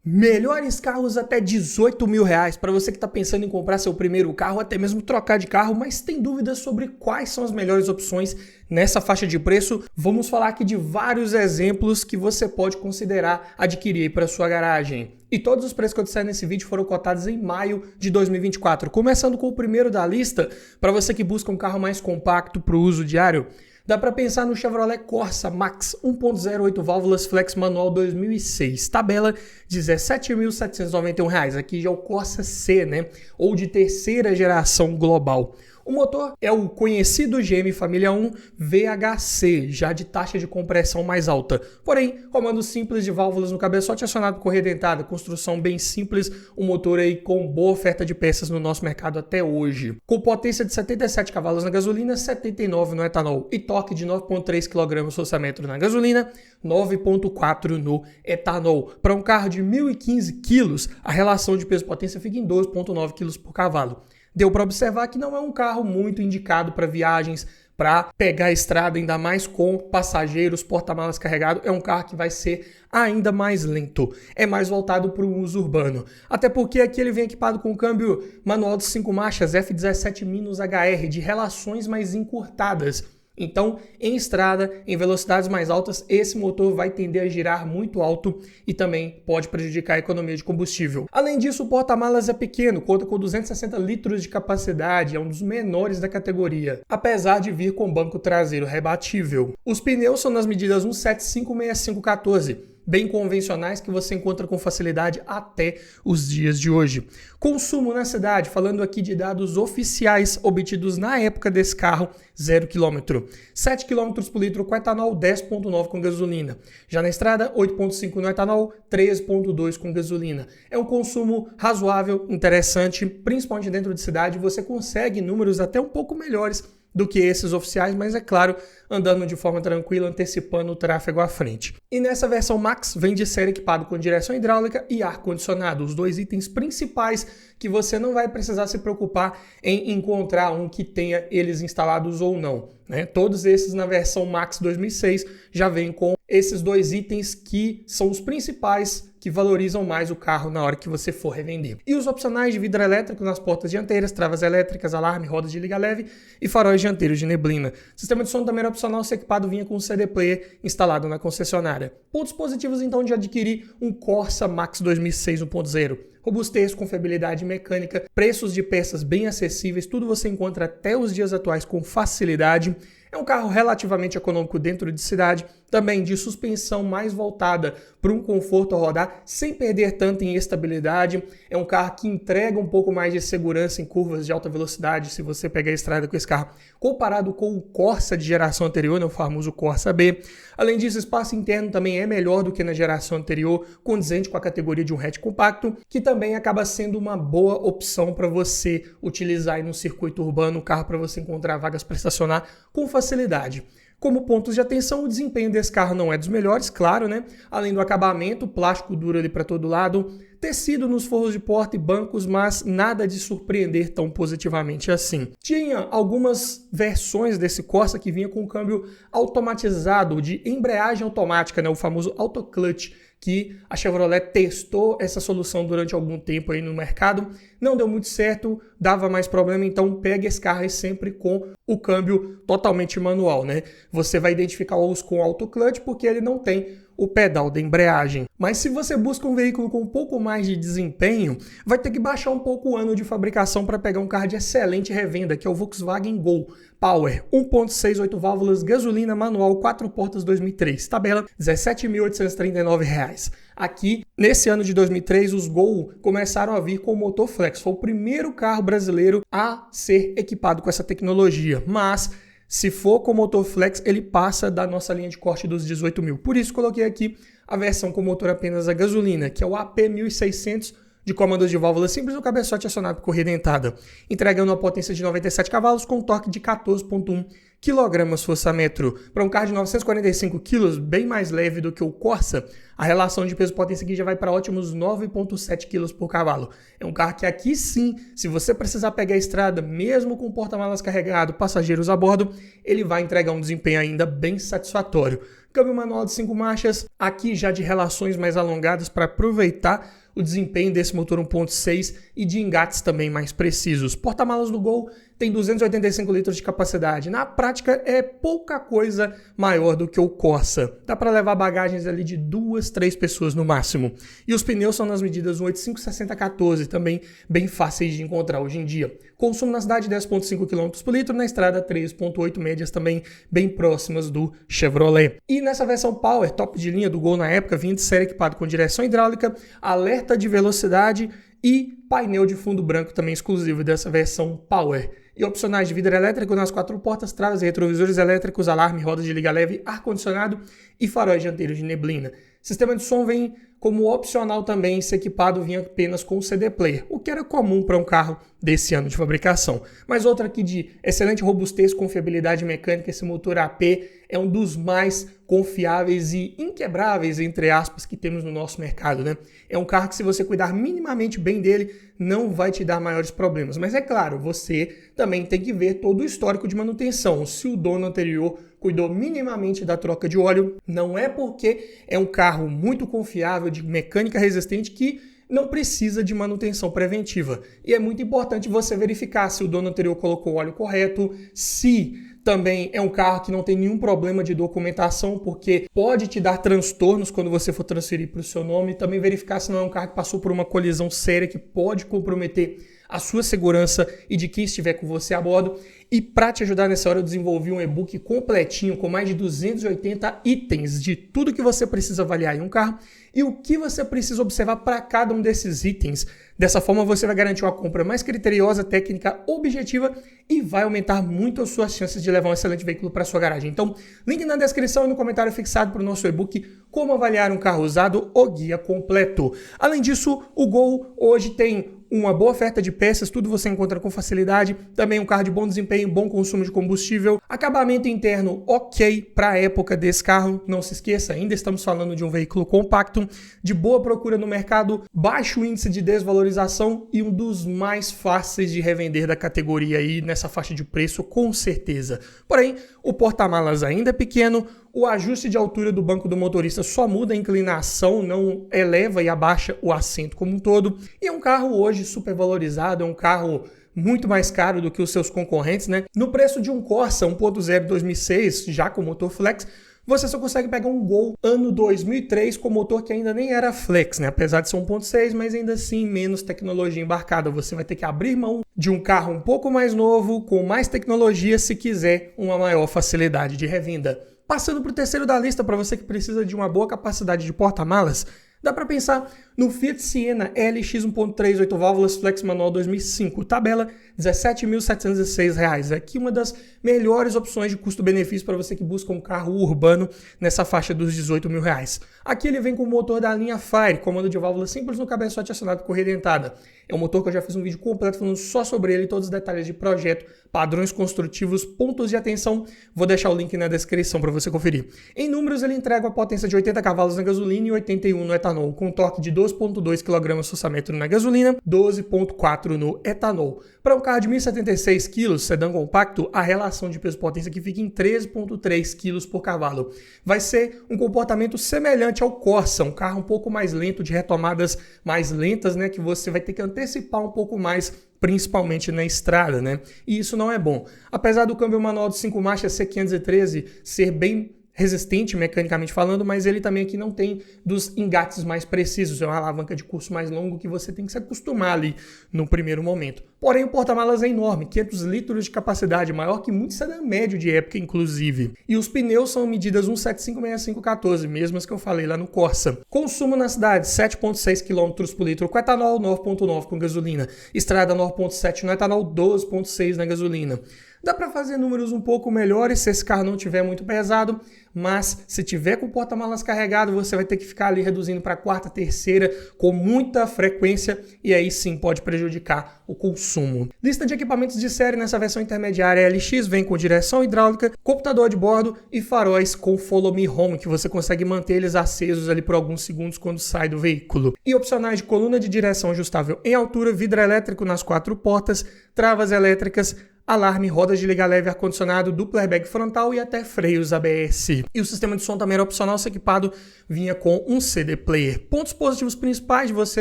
Melhores carros até R$ 18.000 para você que está pensando em comprar seu primeiro carro, até mesmo trocar de carro, mas tem dúvidas sobre quais são as melhores opções nessa faixa de preço. Vamos falar aqui de vários exemplos que você pode considerar adquirir para sua garagem. E todos os preços que eu disser nesse vídeo foram cotados em maio de 2024. Começando com o primeiro da lista, para você que busca um carro mais compacto para o uso diário, dá para pensar no Chevrolet Corsa Max 1.0 8 válvulas flex manual 2006. Tabela R$ 17.791. Aqui já é o Corsa C, né? Ou de terceira geração global. O motor é o conhecido GM Família 1 VHC, já de taxa de compressão mais alta. Porém, comando simples de válvulas no cabeçote acionado por correia dentada, construção bem simples, um motor aí com boa oferta de peças no nosso mercado até hoje. Com potência de 77 cavalos na gasolina, 79 no etanol e torque de 9,3 kgfm na gasolina, 9,4 no etanol. Para um carro de 1.015 kg, a relação de peso-potência fica em 12,9 kg por cavalo. Deu para observar que não é um carro muito indicado para viagens, para pegar a estrada, ainda mais com passageiros, porta-malas carregado. É um carro que vai ser ainda mais lento. É mais voltado para o uso urbano. Até porque aqui ele vem equipado com câmbio manual de 5 marchas F17-HR de relações mais encurtadas. Então, em estrada, em velocidades mais altas, esse motor vai tender a girar muito alto e também pode prejudicar a economia de combustível. Além disso, o porta-malas é pequeno, conta com 260 litros de capacidade, é um dos menores da categoria, apesar de vir com banco traseiro rebatível. Os pneus são nas medidas 175/6514, bem convencionais que você encontra com facilidade até os dias de hoje. Consumo na cidade, falando aqui de dados oficiais obtidos na época desse carro, 0 km. 7 km por litro com etanol, 10,9 com gasolina. Já na estrada, 8,5 no etanol, 13,2 com gasolina. É um consumo razoável, interessante, principalmente dentro de cidade, você consegue números até um pouco melhores do que esses oficiais, mas é claro, andando de forma tranquila, antecipando o tráfego à frente. E nessa versão Max, vem de série equipado com direção hidráulica e ar-condicionado, os dois itens principais que você não vai precisar se preocupar em encontrar um que tenha eles instalados ou não, né? Todos esses na versão Max 2006 já vêm com esses dois itens que são os principais que valorizam mais o carro na hora que você for revender. E os opcionais de vidro elétrico nas portas dianteiras, travas elétricas, alarme, rodas de liga leve e faróis dianteiros de neblina. Sistema de som também era opcional, se equipado vinha com um CD player instalado na concessionária. Pontos positivos então de adquirir um Corsa Max 2006 1.0. Robustez, confiabilidade mecânica, preços de peças bem acessíveis, tudo você encontra até os dias atuais com facilidade. É um carro relativamente econômico dentro de cidade, também de suspensão mais voltada para um conforto ao rodar, sem perder tanto em estabilidade. É um carro que entrega um pouco mais de segurança em curvas de alta velocidade, se você pegar a estrada com esse carro, comparado com o Corsa de geração anterior, né, o famoso Corsa B. Além disso, o espaço interno também é melhor do que na geração anterior, condizente com a categoria de um hatch compacto, que também acaba sendo uma boa opção para você utilizar aí no circuito urbano, um carro para você encontrar vagas para estacionar com facilidade. Como pontos de atenção, o desempenho desse carro não é dos melhores, claro, né? Além do acabamento, plástico duro ali para todo lado, tecido nos forros de porta e bancos, mas nada de surpreender tão positivamente assim. Tinha algumas versões desse Corsa que vinha com câmbio automatizado, de embreagem automática, né? O famoso autoclutch, que a Chevrolet testou essa solução durante algum tempo aí no mercado, não deu muito certo, dava mais problema, então pega esse carro aí sempre com o câmbio totalmente manual, né? Você vai identificar os com autoclutch porque ele não tem o pedal da embreagem. Mas se você busca um veículo com um pouco mais de desempenho, vai ter que baixar um pouco o ano de fabricação para pegar um carro de excelente revenda, que é o Volkswagen Gol Power 1.6 8 válvulas, gasolina manual 4 portas 2003, tabela R$ 17.839. Aqui, nesse ano de 2003, os Gol começaram a vir com o motor flex. Foi o primeiro carro brasileiro a ser equipado com essa tecnologia, mas se for com motor flex, ele passa da nossa linha de corte dos 18 mil. Por isso, coloquei aqui a versão com motor apenas a gasolina, que é o AP 1600 de comandos de válvula simples no cabeçote acionado por correia dentada, entregando uma potência de 97 cavalos com torque de 14,1 kgfm. Para um carro de 945 kg, bem mais leve do que o Corsa, a relação de peso-potência aqui já vai para ótimos 9,7 kg por cavalo. É um carro que aqui sim, se você precisar pegar a estrada, mesmo com porta-malas carregado, passageiros a bordo, ele vai entregar um desempenho ainda bem satisfatório. câmbio manual de 5 marchas, aqui já de relações mais alongadas para aproveitar o desempenho desse motor 1.6 e de engates também mais precisos. Porta-malas do Gol tem 285 litros de capacidade. Na prática é pouca coisa maior do que o Corsa. Dá para levar bagagens ali de 2, 3 pessoas no máximo. E os pneus são nas medidas 185, 60, 14, também bem fáceis de encontrar hoje em dia. Consumo na cidade 10,5 km por litro, na estrada 3,8 médias, também bem próximas do Chevrolet. E nessa versão Power, top de linha do Gol na época, vinha de série equipado com direção hidráulica, alerta de velocidade e painel de fundo branco também exclusivo dessa versão Power. E opcionais de vidro elétrico nas 4 portas, travas e retrovisores elétricos, alarme, rodas de liga leve, ar-condicionado e faróis dianteiros de neblina. Sistema de som vem como opcional também, se equipado vinha apenas com o CD Player, o que era comum para um carro desse ano de fabricação. Mas outra aqui de excelente robustez, confiabilidade mecânica, esse motor AP é um dos mais confiáveis e inquebráveis, entre aspas, que temos no nosso mercado, né? É um carro que, se você cuidar minimamente bem dele, não vai te dar maiores problemas. Mas é claro, você também tem que ver todo o histórico de manutenção. Se o dono anterior cuidou minimamente da troca de óleo, não é porque é um carro muito confiável, de mecânica resistente, que não precisa de manutenção preventiva. E é muito importante você verificar se o dono anterior colocou o óleo correto, se também é um carro que não tem nenhum problema de documentação, porque pode te dar transtornos quando você for transferir para o seu nome. Também verificar se não é um carro que passou por uma colisão séria que pode comprometer a sua segurança e de quem estiver com você a bordo. E para te ajudar nessa hora, eu desenvolvi um e-book completinho com mais de 280 itens de tudo que você precisa avaliar em um carro e o que você precisa observar para cada um desses itens. Dessa forma, você vai garantir uma compra mais criteriosa, técnica, objetiva e vai aumentar muito as suas chances de levar um excelente veículo para sua garagem. Então, link na descrição e no comentário fixado para o nosso e-book Como Avaliar um Carro Usado, o guia completo. Além disso, o Gol hoje tem uma boa oferta de peças, tudo você encontra com facilidade. Também um carro de bom desempenho, bom consumo de combustível. Acabamento interno ok para a época desse carro. Não se esqueça, ainda estamos falando de um veículo compacto, de boa procura no mercado, baixo índice de desvalorização e um dos mais fáceis de revender da categoria aí nessa faixa de preço, com certeza. Porém, o porta-malas ainda é pequeno. O ajuste de altura do banco do motorista só muda a inclinação, não eleva e abaixa o assento como um todo. E é um carro hoje super valorizado, é um carro muito mais caro do que os seus concorrentes, né? No preço de um Corsa 1.0 2006, já com motor flex, você só consegue pegar um Gol ano 2003 com motor que ainda nem era flex, né? Apesar de ser 1.6, mas ainda assim menos tecnologia embarcada. Você vai ter que abrir mão de um carro um pouco mais novo, com mais tecnologia, se quiser uma maior facilidade de revenda. Passando para o terceiro da lista, para você que precisa de uma boa capacidade de porta-malas, dá para pensar no Fiat Siena LX 1.3 8 válvulas Flex Manual 2005, tabela R$ 17.706. Aqui uma das melhores opções de custo-benefício para você que busca um carro urbano nessa faixa dos R$ 18.000. Aqui ele vem com o motor da linha Fire, comando de válvula simples no cabeçote acionado por correia dentada. É um motor que eu já fiz um vídeo completo falando só sobre ele, todos os detalhes de projeto, padrões construtivos, pontos de atenção. Vou deixar o link na descrição para você conferir. Em números, ele entrega uma potência de 80 cavalos na gasolina e 81 no etanol, com torque de 12,2 kg/m na gasolina, 12,4 no etanol. Para um carro de 1.076 kg, sedã compacto, a relação de peso-potência aqui fica em 13,3 kg por cavalo. Vai ser um comportamento semelhante ao Corsa, um carro um pouco mais lento, de retomadas mais lentas, né, que você vai ter que antecipar um pouco mais, principalmente na estrada, né? E isso não é bom. Apesar do câmbio manual de 5 marchas C513 ser bem resistente mecanicamente falando, mas ele também aqui não tem dos engates mais precisos, é uma alavanca de curso mais longo que você tem que se acostumar ali no primeiro momento. Porém, o porta-malas é enorme, 500 litros de capacidade, maior que muito sedã médio de época, inclusive. E os pneus são medidas 175/65/14, mesmas que eu falei lá no Corsa. Consumo na cidade, 7,6 km por litro com etanol, 9,9 com gasolina. Estrada 9,7 no etanol, 12,6 na gasolina. Dá para fazer números um pouco melhores se esse carro não tiver muito pesado, mas se tiver com o porta-malas carregado, você vai ter que ficar ali reduzindo para a quarta, terceira, com muita frequência, e aí sim pode prejudicar o consumo. Lista de equipamentos de série nessa versão intermediária LX vem com direção hidráulica, computador de bordo e faróis com Follow Me Home, que você consegue manter eles acesos ali por alguns segundos quando sai do veículo. E opcionais de coluna de direção ajustável em altura, vidro elétrico nas 4 portas, travas elétricas, alarme, rodas de liga leve, ar-condicionado, duplo airbag frontal e até freios ABS. E o sistema de som também era opcional, se equipado vinha com um CD player. Pontos positivos principais de você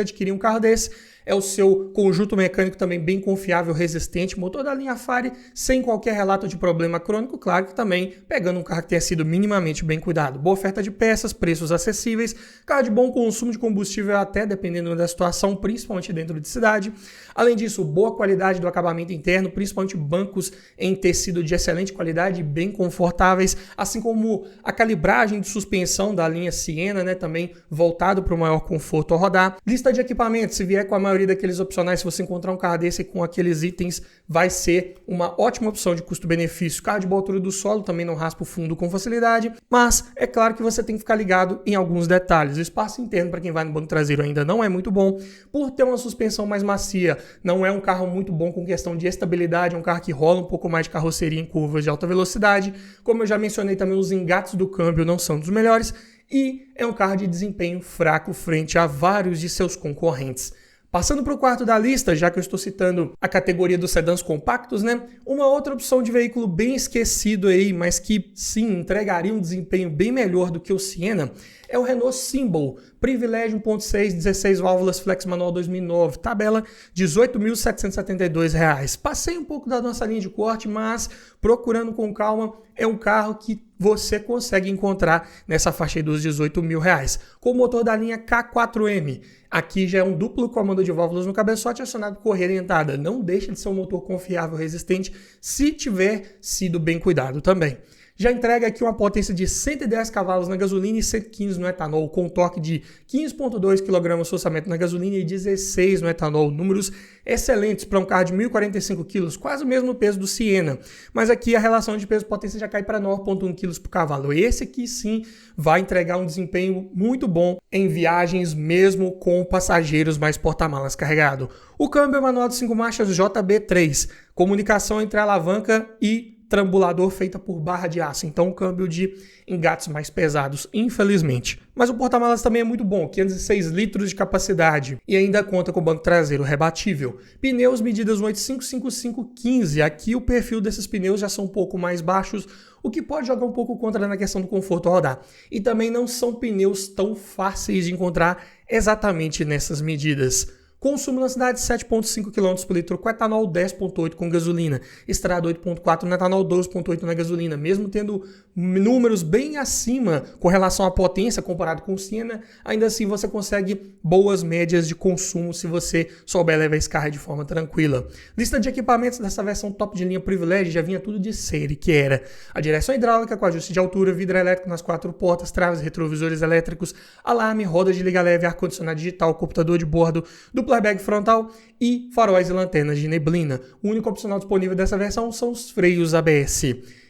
adquirir um carro desse é o seu conjunto mecânico também bem confiável, resistente, motor da linha Fari sem qualquer relato de problema crônico, claro que também pegando um carro que tenha sido minimamente bem cuidado. Boa oferta de peças, preços acessíveis, carro de bom consumo de combustível até dependendo da situação, principalmente dentro de cidade. Além disso, boa qualidade do acabamento interno, principalmente bancos em tecido de excelente qualidade e bem confortáveis, assim como a calibragem de suspensão da linha Siena, né, também voltado para o maior conforto ao rodar. Lista de equipamentos, se vier com a maioria daqueles opcionais, se você encontrar um carro desse com aqueles itens, vai ser uma ótima opção de custo-benefício. Carro de boa altura do solo, também não raspa o fundo com facilidade, mas é claro que você tem que ficar ligado em alguns detalhes. O espaço interno para quem vai no banco traseiro ainda não é muito bom, por ter uma suspensão mais macia, não é um carro muito bom com questão de estabilidade, é um carro que rola um pouco mais de carroceria em curvas de alta velocidade. Como eu já mencionei também, os engates do câmbio não são dos melhores e é um carro de desempenho fraco frente a vários de seus concorrentes. Passando para o quarto da lista, já que eu estou citando a categoria dos sedãs compactos, né? Uma outra opção de veículo bem esquecido aí, mas que sim, entregaria um desempenho bem melhor do que o Siena, é o Renault Symbol, Privilégio 1.6, 16 válvulas, flex manual 2009, tabela R$ 18.772. Passei um pouco da nossa linha de corte, mas procurando com calma, é um carro que você consegue encontrar nessa faixa aí dos R$ 18.000, com o motor da linha K4M. Aqui já é um duplo comando de válvulas no cabeçote acionado por correia dentada. Não deixa de ser um motor confiável e resistente se tiver sido bem cuidado também. Já entrega aqui uma potência de 110 cavalos na gasolina e 115 no etanol, com torque de 15,2 kg na gasolina e 16 no etanol. Números excelentes para um carro de 1.045 kg, quase o mesmo peso do Siena. Mas aqui a relação de peso-potência já cai para 9,1 kg por cavalo. Esse aqui sim vai entregar um desempenho muito bom em viagens, mesmo com passageiros mais porta-malas carregado. O câmbio é manual de 5 marchas JB3, comunicação entre alavanca e trambulador feita por barra de aço, então um câmbio de engates mais pesados, infelizmente. Mas o porta-malas também é muito bom, 506 litros de capacidade e ainda conta com banco traseiro rebatível. Pneus medidas 855515, aqui o perfil desses pneus já são um pouco mais baixos, o que pode jogar um pouco contra na questão do conforto ao rodar. E também não são pneus tão fáceis de encontrar exatamente nessas medidas. Consumo na cidade 7,5 km por litro com etanol, 10,8 com gasolina. Estrada 8,4 no etanol, 12,8 na gasolina. Mesmo tendo números bem acima com relação à potência comparado com o Siena, ainda assim você consegue boas médias de consumo se você souber levar esse carro de forma tranquila. Lista de equipamentos dessa versão top de linha Privilégio já vinha tudo de série, que era a direção hidráulica com ajuste de altura, vidro elétrico nas 4 portas, traves, retrovisores elétricos, alarme, rodas de liga leve, ar-condicionado digital, computador de bordo, duplo airbag frontal e faróis e lanternas de neblina. O único opcional disponível dessa versão são os freios ABS.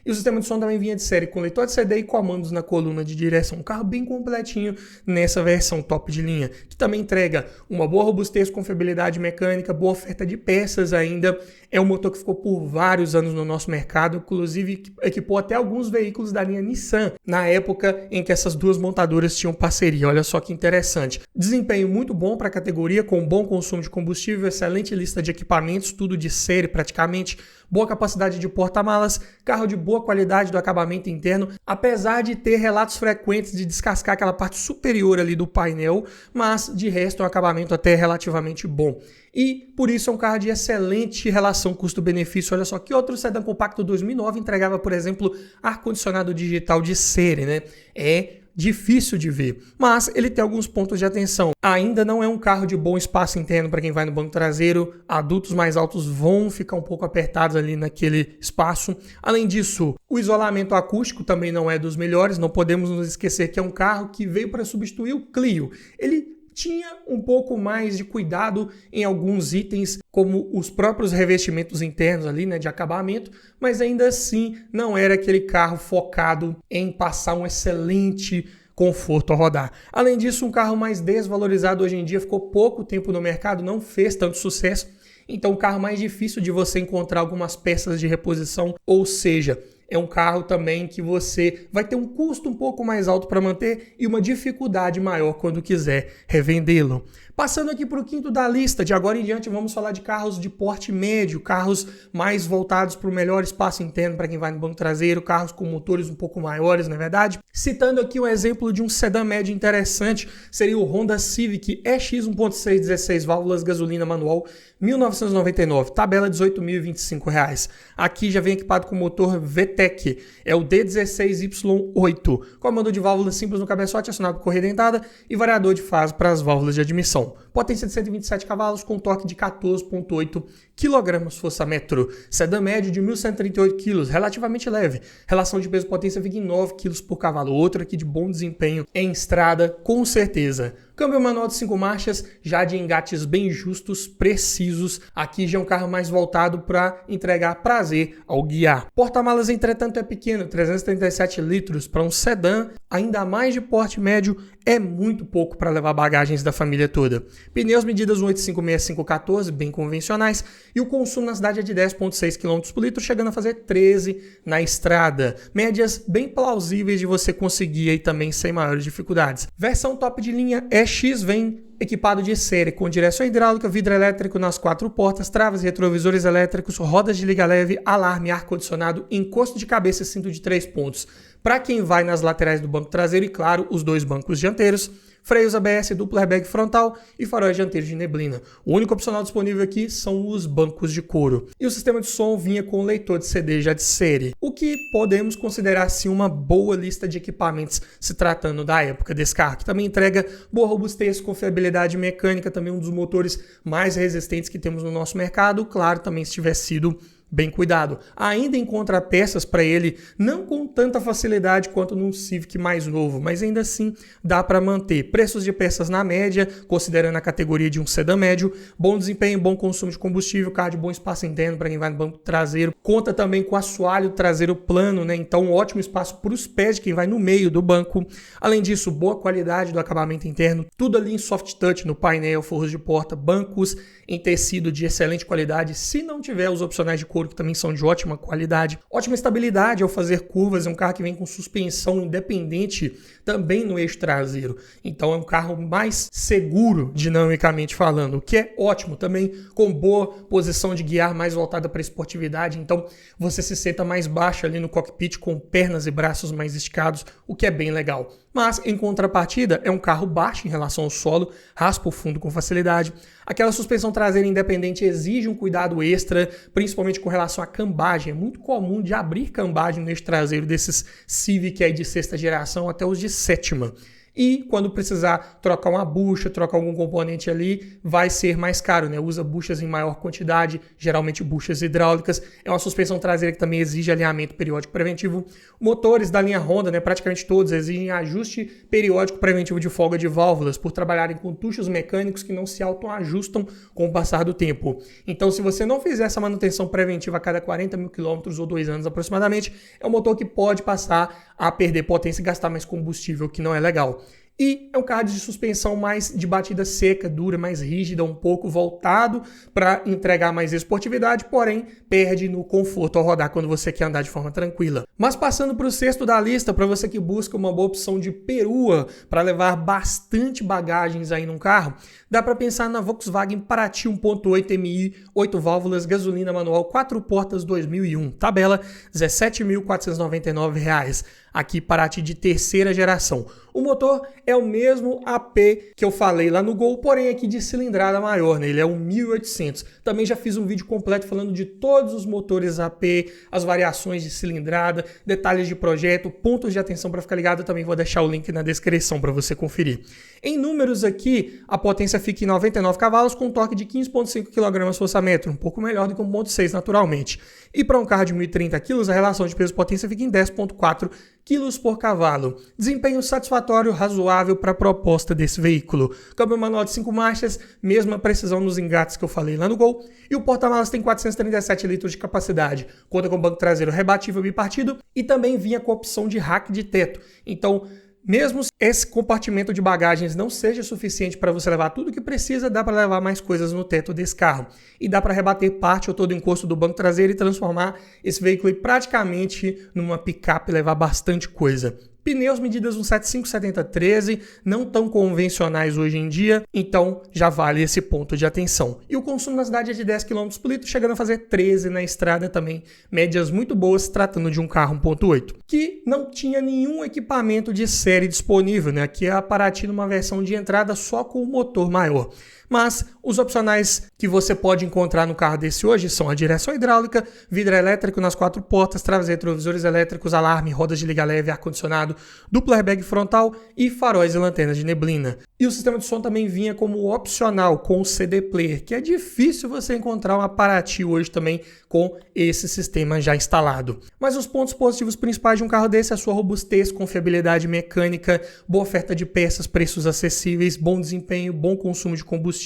E o sistema de som também vinha de série com leitor de CD e comandos na coluna de direção. Um carro bem completinho nessa versão top de linha, que também entrega uma boa robustez, confiabilidade mecânica, boa oferta de peças ainda. É um motor que ficou por vários anos no nosso mercado, inclusive equipou até alguns veículos da linha Nissan, na época em que essas duas montadoras tinham parceria. Olha só que interessante. Desempenho muito bom para a categoria, com bom consumo de combustível, excelente lista de equipamentos, tudo de série praticamente, boa capacidade de porta-malas, carro de boa qualidade do acabamento interno, apesar de ter relatos frequentes de descascar aquela parte superior ali do painel, mas de resto é um acabamento até relativamente bom. E por isso é um carro de excelente relação custo-benefício. Olha só que outro sedã compacto 2009 entregava, por exemplo, ar-condicionado digital de série, né? É difícil de ver, mas ele tem alguns pontos de atenção. Ainda não é um carro de bom espaço interno para quem vai no banco traseiro, adultos mais altos vão ficar um pouco apertados ali naquele espaço. Além disso, o isolamento acústico também não é dos melhores, não podemos nos esquecer que é um carro que veio para substituir o Clio. Ele tinha um pouco mais de cuidado em alguns itens, como os próprios revestimentos internos ali, né, de acabamento, mas ainda assim não era aquele carro focado em passar um excelente conforto ao rodar. Além disso, um carro mais desvalorizado hoje em dia, ficou pouco tempo no mercado, não fez tanto sucesso, então um carro mais difícil de você encontrar algumas peças de reposição, ou seja, é um carro também que você vai ter um custo um pouco mais alto para manter e uma dificuldade maior quando quiser revendê-lo. Passando aqui para o quinto da lista, de agora em diante vamos falar de carros de porte médio, carros mais voltados para o melhor espaço interno para quem vai no banco traseiro, carros com motores um pouco maiores, na verdade. Citando aqui um exemplo de um sedã médio interessante, seria o Honda Civic EX 1.6 16 válvulas gasolina manual, 1999, tabela R$ 18.025. Aqui já vem equipado com motor VTEC, é o D16Y8, comando de válvula simples no cabeçote, acionado por correia dentada e variador de fase para as válvulas de admissão. Potência de 127 cavalos com torque de 14,8 kgfm. Sedã médio de 1.138 kg, relativamente leve. Relação de peso-potência fica em 9 kg por cavalo. Outro aqui de bom desempenho em estrada, com certeza. Câmbio manual de 5 marchas, já de engates bem justos, precisos. Aqui já é um carro mais voltado para entregar prazer ao guiar. Porta-malas, entretanto, é pequeno, 337 litros para um sedã, ainda mais de porte médio, é muito pouco para levar bagagens da família toda. Pneus medidas 185/6514, bem convencionais, e o consumo na cidade é de 10,6 km por litro, chegando a fazer 13 na estrada. Médias bem plausíveis de você conseguir aí também sem maiores dificuldades. Versão top de linha EX vem equipado de série, com direção hidráulica, vidro elétrico nas 4 portas, travas e retrovisores elétricos, rodas de liga leve, alarme, ar-condicionado, encosto de cabeça e cinto de 3 pontos. Para quem vai nas laterais do banco traseiro e, claro, os 2 bancos dianteiros, freios ABS, duplo airbag frontal e faróis dianteiros de neblina. O único opcional disponível aqui são os bancos de couro. E o sistema de som vinha com leitor de CD já de série, o que podemos considerar assim uma boa lista de equipamentos se tratando da época desse carro, que também entrega boa robustez, confiabilidade mecânica, também um dos motores mais resistentes que temos no nosso mercado, claro, também se tivesse sido bem cuidado. Ainda encontra peças para ele, não com tanta facilidade quanto num Civic mais novo, mas ainda assim dá para manter. Preços de peças na média, considerando a categoria de um sedã médio, bom desempenho, bom consumo de combustível, carro de bom espaço interno para quem vai no banco traseiro. Conta também com assoalho traseiro plano, né? Então um ótimo espaço para os pés de quem vai no meio do banco. Além disso, boa qualidade do acabamento interno, tudo ali em soft touch no painel, forros de porta, bancos em tecido de excelente qualidade, se não tiver os opcionais de couro que também são de ótima qualidade. Ótima estabilidade ao fazer curvas, é um carro que vem com suspensão independente também no eixo traseiro. Então é um carro mais seguro dinamicamente falando, o que é ótimo também, com boa posição de guiar mais voltada para a esportividade. Então você se senta mais baixo ali no cockpit com pernas e braços mais esticados, o que é bem legal. Mas, em contrapartida, é um carro baixo em relação ao solo, raspa o fundo com facilidade. Aquela suspensão traseira independente exige um cuidado extra, principalmente com relação à cambagem. É muito comum de abrir cambagem no eixo traseiro desses Civic aí de 6ª geração até os de 7ª. E quando precisar trocar uma bucha, trocar algum componente ali, vai ser mais caro, né? Usa buchas em maior quantidade, geralmente buchas hidráulicas. É uma suspensão traseira que também exige alinhamento periódico preventivo. Motores da linha Honda, né? Praticamente todos exigem ajuste periódico preventivo de folga de válvulas, por trabalharem com tuchos mecânicos que não se autoajustam com o passar do tempo. Então, se você não fizer essa manutenção preventiva a cada 40 mil quilômetros ou 2 anos aproximadamente, é um motor que pode passar a perder potência e gastar mais combustível, que não é legal. E é um carro de suspensão mais de batida seca, dura, mais rígida, um pouco voltado para entregar mais esportividade, porém perde no conforto ao rodar quando você quer andar de forma tranquila. Mas passando para o sexto da lista, para você que busca uma boa opção de perua para levar bastante bagagens aí num carro, dá para pensar na Volkswagen Paraty 1.8 MI, 8 válvulas, gasolina manual, 4 portas 2001, tabela R$ 17.499. Aqui Paraty de 3ª geração. O motor é o mesmo AP que eu falei lá no Gol, porém aqui de cilindrada maior, né? Ele é um 1800. Também já fiz um vídeo completo falando de todos os motores AP, as variações de cilindrada, detalhes de projeto, pontos de atenção para ficar ligado. Eu também vou deixar o link na descrição para você conferir. Em números aqui, a potência fica em 99 cavalos com torque de 15,5 kgfm, um pouco melhor do que 1,6 naturalmente. E para um carro de 1.030 kg, a relação de peso-potência fica em 10,4 kg por cavalo. Desempenho satisfatório, razoável para a proposta desse veículo. Câmbio manual de 5 marchas, mesma precisão nos engates que eu falei lá no Gol. E o porta-malas tem 437 litros de capacidade. Conta com banco traseiro rebatível bipartido e também vinha com a opção de rack de teto. Então, mesmo esse compartimento de bagagens não seja suficiente para você levar tudo que precisa, dá para levar mais coisas no teto desse carro. E dá para rebater parte ou todo o encosto do banco traseiro e transformar esse veículo praticamente numa picape e levar bastante coisa. Pneus medidas 175, 70, 13, não tão convencionais hoje em dia, então já vale esse ponto de atenção. E o consumo na cidade é de 10 km por litro, chegando a fazer 13 na estrada também, médias muito boas, tratando de um carro 1.8, que não tinha nenhum equipamento de série disponível, né? Aqui é a Paraty numa versão de entrada só com o motor maior. Mas os opcionais que você pode encontrar no carro desse hoje são a direção hidráulica, vidro elétrico nas 4 portas, travas retrovisores elétricos, alarme, rodas de liga leve, ar-condicionado, duplo airbag frontal e faróis e lanternas de neblina. E o sistema de som também vinha como opcional com o CD Player, que é difícil você encontrar uma Paraty hoje também com esse sistema já instalado. Mas os pontos positivos principais de um carro desse é a sua robustez, confiabilidade mecânica, boa oferta de peças, preços acessíveis, bom desempenho, bom consumo de combustível,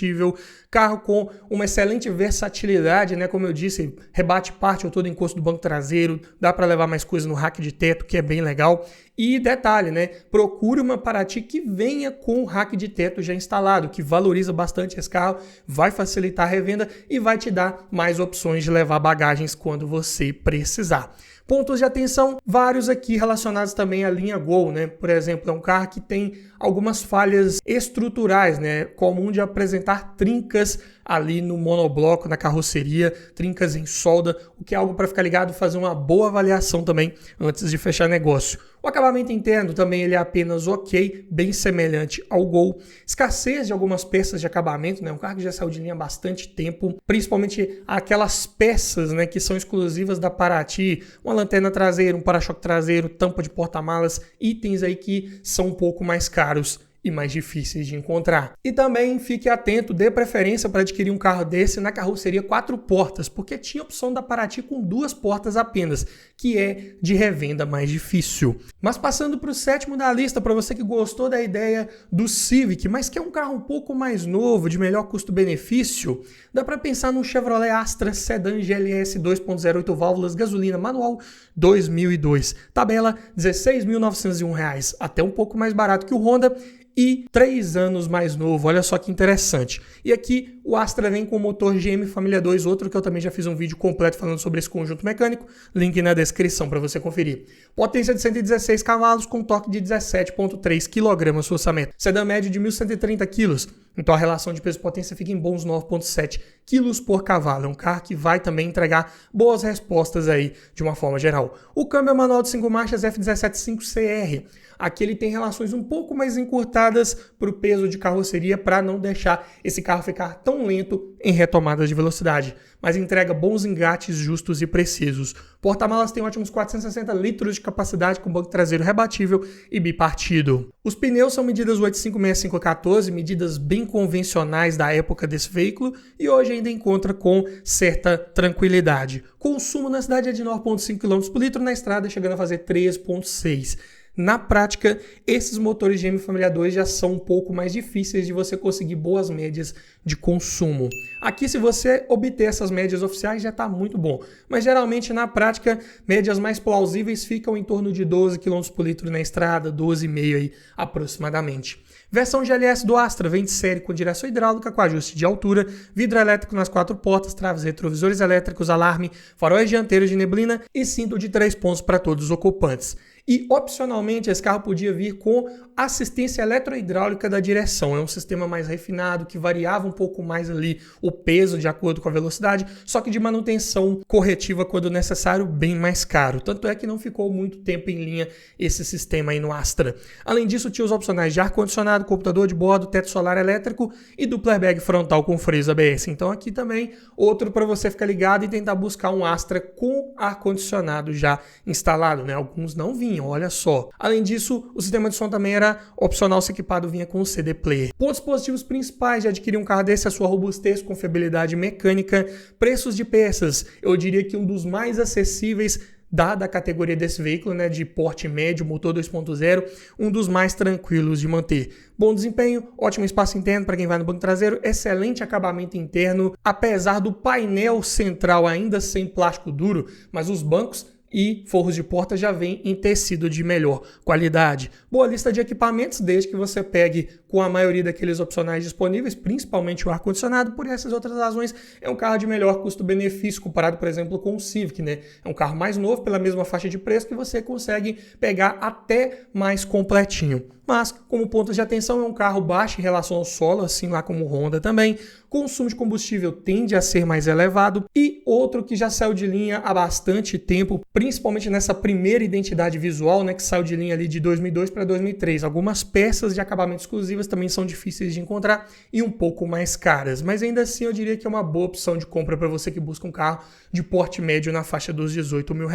carro com uma excelente versatilidade, né? Como eu disse, rebate parte ou todo o encosto do banco traseiro, dá para levar mais coisa no rack de teto, que é bem legal. E detalhe, né? Procure uma Paraty que venha com o rack de teto já instalado, que valoriza bastante esse carro, vai facilitar a revenda e vai te dar mais opções de levar bagagens quando você precisar. Pontos de atenção, vários aqui relacionados também à linha Gol, né? Por exemplo, é um carro que tem algumas falhas estruturais, né? Comum de apresentar trincas ali no monobloco, na carroceria, trincas em solda, o que é algo para ficar ligado e fazer uma boa avaliação também antes de fechar negócio. O acabamento interno também ele é apenas ok, bem semelhante ao Gol. Escassez de algumas peças de acabamento, né? Um carro que já saiu de linha há bastante tempo, principalmente aquelas peças, né, que são exclusivas da Paraty, uma lanterna traseira, um para-choque traseiro, tampa de porta-malas, itens aí que são um pouco mais caros e mais difíceis de encontrar. E também fique atento, dê preferência para adquirir um carro desse na carroceria 4 portas, porque tinha opção da Paraty com 2 portas apenas, que é de revenda mais difícil. Mas passando para o sétimo da lista, para você que gostou da ideia do Civic, mas quer um carro um pouco mais novo, de melhor custo-benefício, dá para pensar no Chevrolet Astra Sedan GLS 2.0 8 válvulas, gasolina manual 2002. Tabela R$ 16.901, até um pouco mais barato que o Honda, e 3 anos mais novo, olha só que interessante. E aqui o Astra vem com o motor GM Família 2, outro que eu também já fiz um vídeo completo falando sobre esse conjunto mecânico, link na descrição para você conferir. Potência de 116 cavalos com torque de 17,3 kg no orçamento. Sedã médio de 1.130 kg, então a relação de peso-potência fica em bons 9,7 kg por cavalo. É um carro que vai também entregar boas respostas aí de uma forma geral. O câmbio é manual de 5 marchas F175CR. Aqui ele tem relações um pouco mais encurtadas para o peso de carroceria para não deixar esse carro ficar tão lento em retomadas de velocidade, mas entrega bons engates justos e precisos. Porta-malas tem ótimos 460 litros de capacidade com banco traseiro rebatível e bipartido. Os pneus são medidas 856514, medidas bem convencionais da época desse veículo e hoje ainda encontra com certa tranquilidade. Consumo na cidade é de 9,5 km por litro, na estrada chegando a fazer 3,6. Na prática, esses motores GM Família 2 já são um pouco mais difíceis de você conseguir boas médias de consumo. Aqui, se você obter essas médias oficiais, já está muito bom. Mas geralmente, na prática, médias mais plausíveis ficam em torno de 12 km por litro na estrada, 12,5 aí aproximadamente. Versão GLS do Astra vem de série com direção hidráulica, com ajuste de altura, vidro elétrico nas 4 portas, travas retrovisores elétricos, alarme, faróis dianteiros de neblina e cinto de 3 pontos para todos os ocupantes. E, opcionalmente, esse carro podia vir com assistência eletrohidráulica da direção. É um sistema mais refinado, que variava um pouco mais ali o peso de acordo com a velocidade, só que de manutenção corretiva quando necessário, bem mais caro. Tanto é que não ficou muito tempo em linha esse sistema aí no Astra. Além disso, tinha os opcionais de ar-condicionado, computador de bordo, teto solar elétrico e duplo airbag frontal com freios ABS. Então aqui também outro para você ficar ligado e tentar buscar um Astra com ar-condicionado já instalado, né? Alguns não vinham, olha só. Além disso, o sistema de som também era opcional, se equipado vinha com o CD Player. Pontos positivos principais de adquirir um carro desse é a sua robustez, confiabilidade mecânica, preços de peças. Eu diria que um dos mais acessíveis dada a categoria desse veículo, né, de porte médio, motor 2.0, um dos mais tranquilos de manter. Bom desempenho, ótimo espaço interno para quem vai no banco traseiro, excelente acabamento interno, apesar do painel central ainda sem plástico duro, mas os bancos e forros de porta já vem em tecido de melhor qualidade. Boa lista de equipamentos, desde que você pegue com a maioria daqueles opcionais disponíveis, principalmente o ar-condicionado. Por essas outras razões, é um carro de melhor custo-benefício comparado, por exemplo, com o Civic, né? É um carro mais novo, pela mesma faixa de preço, que você consegue pegar até mais completinho. Mas, como ponto de atenção, é um carro baixo em relação ao solo, assim lá como o Honda também. Consumo de combustível tende a ser mais elevado. E outro que já saiu de linha há bastante tempo, principalmente nessa primeira identidade visual, né, que saiu de linha ali de 2002 para 2003. Algumas peças de acabamento exclusivas também são difíceis de encontrar e um pouco mais caras. Mas ainda assim eu diria que é uma boa opção de compra para você que busca um carro de porte médio na faixa dos R$18 mil.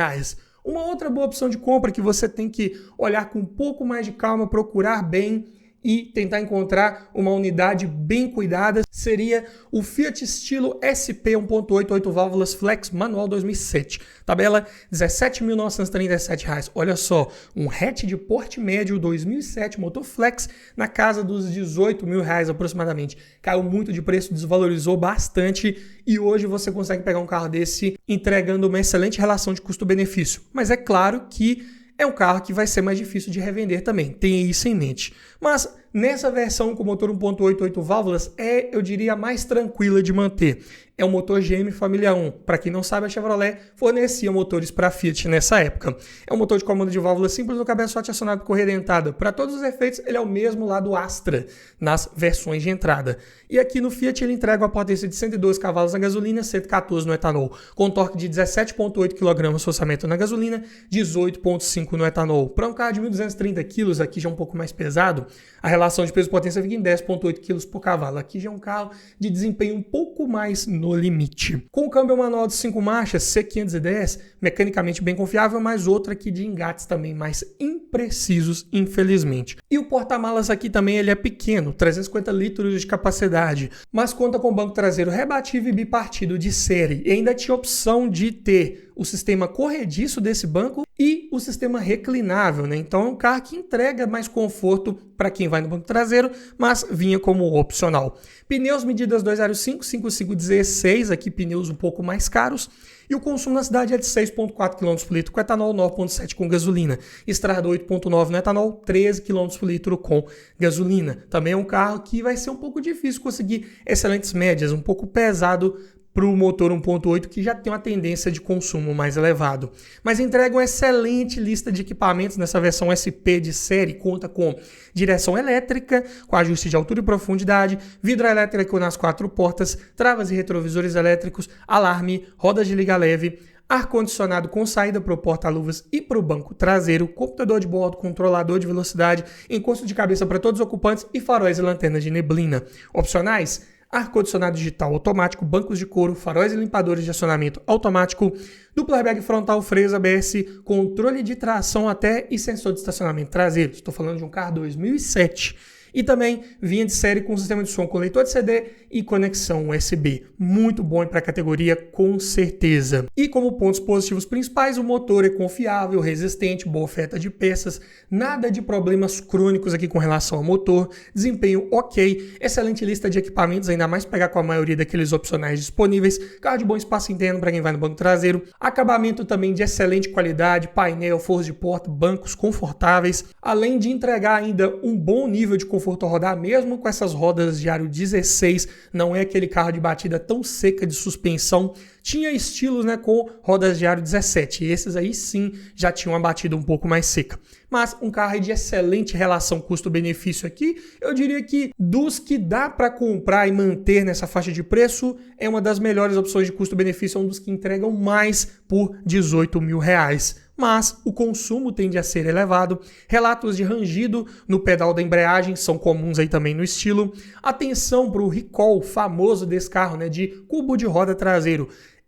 Uma outra boa opção de compra que você tem que olhar com um pouco mais de calma, procurar bem e tentar encontrar uma unidade bem cuidada seria o Fiat Stilo SP 1.8 8 válvulas Flex manual 2007. Tabela R$ 17.937. Olha só, um hatch de porte médio 2007, motor Flex na casa dos R$18 mil aproximadamente. Caiu muito de preço, desvalorizou bastante e hoje você consegue pegar um carro desse entregando uma excelente relação de custo-benefício. Mas é claro que é um carro que vai ser mais difícil de revender também, tenha isso em mente. Mas nessa versão com motor 1.8 8 válvulas eu diria, mais tranquila de manter. É um motor GM Família 1. Para quem não sabe, a Chevrolet fornecia motores para a Fiat nessa época. É um motor de comando de válvula simples no cabeçote acionado por correia dentada. Para todos os efeitos, ele é o mesmo lá do Astra, nas versões de entrada. E aqui no Fiat ele entrega uma potência de 112 cavalos na gasolina, 114 no etanol, com torque de 17,8 kg na gasolina, 18,5 no etanol. Para um carro de 1.230 kg, aqui já é um pouco mais pesado, a relação de peso-potência fica em 10,8 kg por cavalo. Aqui já é um carro de desempenho um pouco mais no limite. Com o câmbio manual de 5 marchas, C510, mecanicamente bem confiável, mas outra aqui de engates também mais imprecisos, infelizmente. E o porta-malas aqui também ele é pequeno, 350 litros de capacidade, mas conta com banco traseiro rebatível e bipartido de série. E ainda tinha a opção de ter o sistema corrediço desse banco e o sistema reclinável, né? Então é um carro que entrega mais conforto para quem vai no banco traseiro, mas vinha como opcional. Pneus medidas 205, 5516, aqui pneus um pouco mais caros. E o consumo na cidade é de 6,4 km por litro com etanol, 9,7 com gasolina. Estrada 8,9 no etanol, 13 km por litro com gasolina. Também é um carro que vai ser um pouco difícil conseguir excelentes médias, um pouco pesado para o motor 1.8 que já tem uma tendência de consumo mais elevado. Mas entrega uma excelente lista de equipamentos nessa versão SP de série, conta com direção elétrica, com ajuste de altura e profundidade, vidro elétrico nas 4 portas, travas e retrovisores elétricos, alarme, rodas de liga leve, ar-condicionado com saída para o porta-luvas e para o banco traseiro, computador de bordo, controlador de velocidade, encosto de cabeça para todos os ocupantes e faróis e lanternas de neblina. Opcionais: ar-condicionado digital automático, bancos de couro, faróis e limpadores de acionamento automático, dupla airbag frontal, freios ABS, controle de tração até e sensor de estacionamento traseiro. Estou falando de um carro 2007. E também vinha de série com sistema de som com leitor de CD e conexão USB. Muito bom para a categoria, com certeza. E como pontos positivos principais, o motor é confiável, resistente, boa oferta de peças, nada de problemas crônicos aqui com relação ao motor, desempenho ok, excelente lista de equipamentos, ainda mais pegar com a maioria daqueles opcionais disponíveis, carro de bom espaço interno para quem vai no banco traseiro, acabamento também de excelente qualidade, painel, forros de porta, bancos confortáveis, além de entregar ainda um bom nível de conforto a rodar, mesmo com essas rodas de aro 16, não é aquele carro de batida tão seca de suspensão. Tinha estilos, né, com rodas de aro 17, e esses aí sim já tinham uma batida um pouco mais seca. Mas um carro de excelente relação custo-benefício aqui, eu diria que dos que dá para comprar e manter nessa faixa de preço, é uma das melhores opções de custo-benefício, é um dos que entregam mais por R$18 mil. Mas o consumo tende a ser elevado, relatos de rangido no pedal da embreagem são comuns aí também no estilo. Atenção para o recall famoso desse carro, né, de cubo de roda traseiro.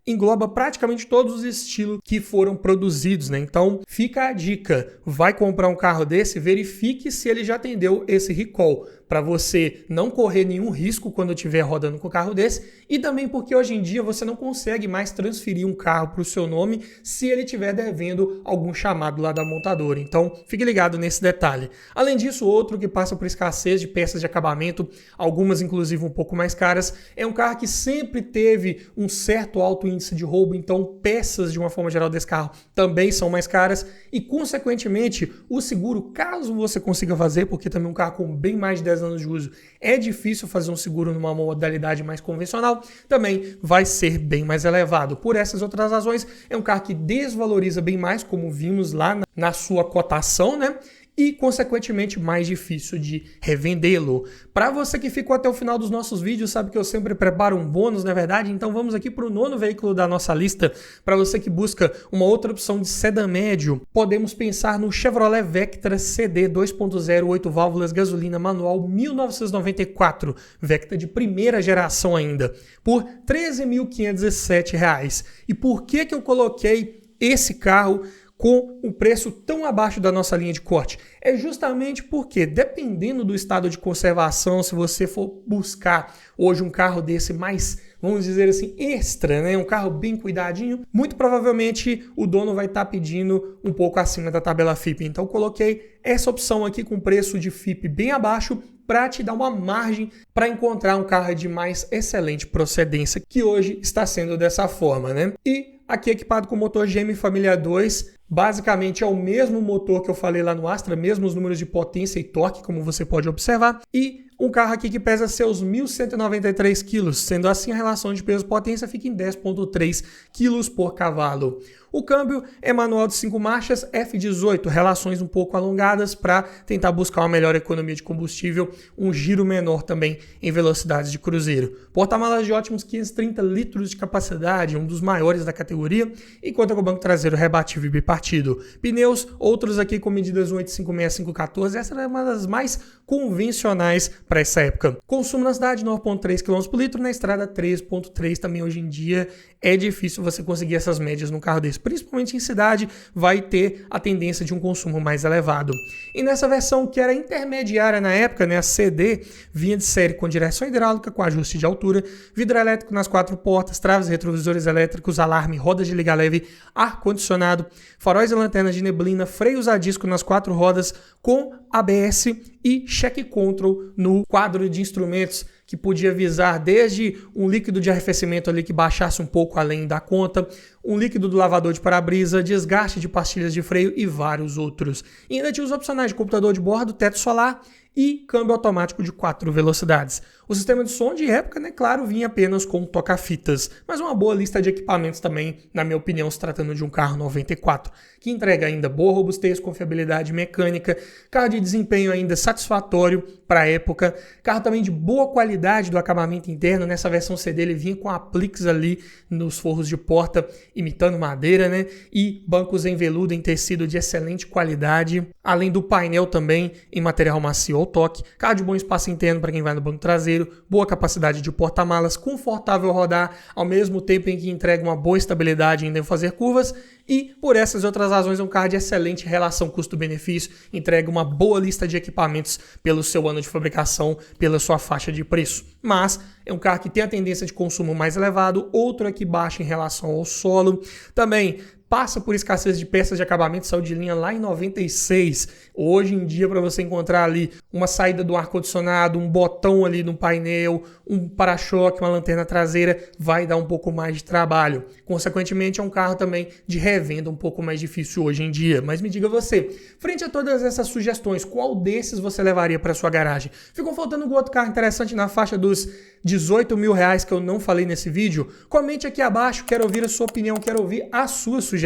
Engloba praticamente todos os estilos que foram produzidos, né? Então fica a dica, vai comprar um carro desse, verifique se ele já atendeu esse recall. para você não correr nenhum risco quando estiver rodando com um carro desse, e também porque hoje em dia você não consegue mais transferir um carro para o seu nome se ele estiver devendo algum chamado lá da montadora. Então, fique ligado nesse detalhe. Além disso, outro que passa por escassez de peças de acabamento, algumas inclusive um pouco mais caras, é um carro que sempre teve um certo alto índice de roubo, então peças de uma forma geral desse carro também são mais caras e, consequentemente, o seguro, caso você consiga fazer, porque também um carro com bem mais de 10 anos de uso é difícil fazer um seguro numa modalidade mais convencional, também vai ser bem mais elevado. Por essas outras razões, é um carro que desvaloriza bem mais, como vimos lá na sua cotação, né? E, consequentemente, mais difícil de revendê-lo. Para você que ficou até o final dos nossos vídeos, sabe que eu sempre preparo um bônus, na verdade? Então vamos aqui para o 9º veículo da nossa lista. Para você que busca uma outra opção de sedã médio, podemos pensar no Chevrolet Vectra CD 2.0, 8 válvulas, gasolina manual, 1994. Vectra de primeira geração ainda, por R$ 13.517. E por que eu coloquei esse carro com um preço tão abaixo da nossa linha de corte? É justamente porque, dependendo do estado de conservação, se você for buscar hoje um carro desse mais, vamos dizer assim, extra, né? Um carro bem cuidadinho, muito provavelmente o dono vai estar pedindo um pouco acima da tabela FIP. Então coloquei essa opção aqui com preço de FIP bem abaixo para te dar uma margem para encontrar um carro de mais excelente procedência, que hoje está sendo dessa forma, né? E aqui equipado com motor GM Família 2, basicamente é o mesmo motor que eu falei lá no Astra, mesmos números de potência e torque, como você pode observar, e um carro aqui que pesa seus 1.193 kg, sendo assim a relação de peso-potência fica em 10,3 kg por cavalo. O câmbio é manual de 5 marchas, F18, relações um pouco alongadas para tentar buscar uma melhor economia de combustível, um giro menor também em velocidades de cruzeiro. Porta-malas de ótimos 530 litros de capacidade, um dos maiores da categoria, e conta com o banco traseiro rebatível e bipartido. Pneus, outros aqui com medidas 185/514, essa é uma das mais convencionais para essa época. Consumo na cidade 9,3 km por litro, na estrada 3,3. Também hoje em dia é difícil você conseguir essas médias num carro desse, principalmente em cidade, vai ter a tendência de um consumo mais elevado. E nessa versão que era intermediária na época, né, a CD, vinha de série com direção hidráulica, com ajuste de altura, vidro elétrico nas 4 portas, traves, retrovisores elétricos, alarme, rodas de liga leve, ar-condicionado, faróis e lanternas de neblina, freios a disco nas 4 rodas com ABS e check control no quadro de instrumentos, que podia visar desde um líquido de arrefecimento ali que baixasse um pouco além da conta, um líquido do lavador de para-brisa, desgaste de pastilhas de freio e vários outros. E ainda tinha os opcionais de computador de bordo, teto solar e câmbio automático de 4 velocidades. O sistema de som de época, né, claro, vinha apenas com toca-fitas, mas uma boa lista de equipamentos também, na minha opinião, se tratando de um carro 94, que entrega ainda boa robustez, confiabilidade mecânica, carro de desempenho ainda satisfatório para a época, carro também de boa qualidade do acabamento interno. Nessa versão CD ele vinha com apliques ali nos forros de porta, imitando madeira, né, e bancos em veludo em tecido de excelente qualidade, além do painel também em material macio ou toque, carro de bom espaço interno para quem vai no banco traseiro, boa capacidade de porta-malas, confortável rodar, ao mesmo tempo em que entrega uma boa estabilidade ainda em fazer curvas, e por essas outras razões é um carro de excelente relação custo-benefício, entrega uma boa lista de equipamentos pelo seu ano de fabricação, pela sua faixa de preço. Mas é um carro que tem a tendência de consumo mais elevado, outro aqui baixo em relação ao solo. Também passa por escassez de peças de acabamento, saiu de linha lá em 96. Hoje em dia, para você encontrar ali uma saída do ar-condicionado, um botão ali no painel, um para-choque, uma lanterna traseira, vai dar um pouco mais de trabalho. Consequentemente, é um carro também de revenda um pouco mais difícil hoje em dia. Mas me diga você, frente a todas essas sugestões, qual desses você levaria para sua garagem? Ficou faltando algum outro carro interessante na faixa dos 18 mil reais que eu não falei nesse vídeo? Comente aqui abaixo, quero ouvir a sua opinião, quero ouvir a sua sugestão.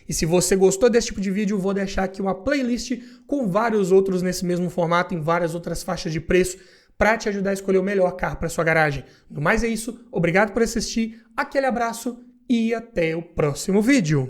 E se você gostou desse tipo de vídeo, eu vou deixar aqui uma playlist com vários outros nesse mesmo formato, em várias outras faixas de preço, para te ajudar a escolher o melhor carro para sua garagem. No mais é isso, obrigado por assistir, aquele abraço e até o próximo vídeo.